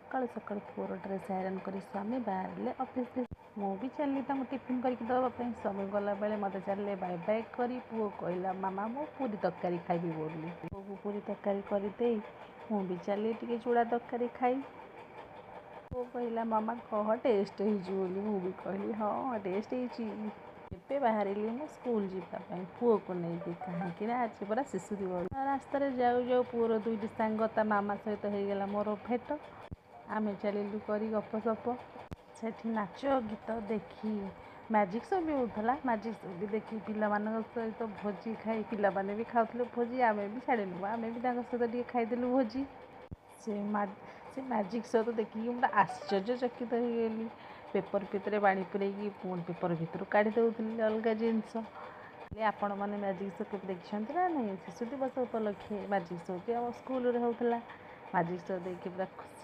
ସକାଳୁ ସକାଳୁ ପୁଅର ଡ୍ରେସ୍ ଆଇରନ୍ କରି ସ୍ୱାମୀ ବାହାରିଲେ ଅଫିସ୍ରେ। ମୁଁ ବି ଚାଲିଲି ତାଙ୍କୁ ଟିଫିନ୍ କରିକି ଦେବା ପାଇଁ। ସ୍ୱାମୀ ଗଲାବେଳେ ମୋତେ ଚାଲିଲେ ବାଏ ବାଏ କରି ପୁଅ କହିଲା ମାମା ମୁଁ ପୁରୀ ତରକାରୀ ଖାଇବି ବୋଲି। ପୁଅକୁ ପୁରୀ ତରକାରୀ କରିଦେଇ ମୁଁ ବି ଚାଲି ଟିକେ ଚୂଡ଼ା ତରକାରୀ ଖାଇ। ପୁଅ କହିଲା ମାମା କହ ଟେଷ୍ଟ ହେଇଛି ବୋଲି। ମୁଁ ବି କହିଲି ହଁ ଟେଷ୍ଟ ହେଇଛି। ଏବେ ବାହାରିଲି ମୁଁ ସ୍କୁଲ ଯିବା ପାଇଁ ପୁଅକୁ ନେଇକି, କାହିଁକି ନା ଆଜି ପରା ଶିଶୁ ଦିବସ। ରାସ୍ତାରେ ଯାଉ ଯାଉ ପୁଅର ଦୁଇଟି ସାଙ୍ଗ ତା ମାମା ସହିତ ହେଇଗଲା ମୋର ଭେଟ। ଆମେ ଚାଲିଲୁ କରି ଗପସପ। ସେଠି ନାଚ ଗୀତ ଦେଖି ମ୍ୟାଜିକ୍ ସୋ ବି ହେଉଥିଲା। ମ୍ୟାଜିକ୍ ସୋ ବି ଦେଖି ପିଲାମାନଙ୍କ ସହିତ ଭୋଜି ଖାଇ, ପିଲାମାନେ ବି ଖାଉଥିଲେ ଭୋଜି, ଆମେ ବି ଛାଡ଼ିଲୁ, ଆମେ ବି ତାଙ୍କ ସହିତ ଟିକେ ଖାଇଦେଲୁ ଭୋଜି। ସେ ମ୍ୟାଜିକ୍ ସୋ ତ ଦେଖିକି ମୁଁ ଆଶ୍ଚର୍ଯ୍ୟଚକିତ ହେଇଗଲି। ପେପର ଭିତରେ ପାଣି ପୁରେଇକି ପୁଣି ପେପର ଭିତରୁ କାଢ଼ି ଦେଉଥିଲି ଅଲଗା ଜିନିଷ। ଆପଣମାନେ ମ୍ୟାଜିକ୍ ସୋ କେବେ ଦେଖିଛନ୍ତି ନା ନାହିଁ? ଶିଶୁ ଦିବସ ଉପଲକ୍ଷେ ମ୍ୟାଜିକ୍ ସୋ ବି ଆମ ସ୍କୁଲରେ ହେଉଥିଲା। ମ୍ୟାଜିକ୍ ସୋ ଦେଇକି ପୁରା ଖୁସି।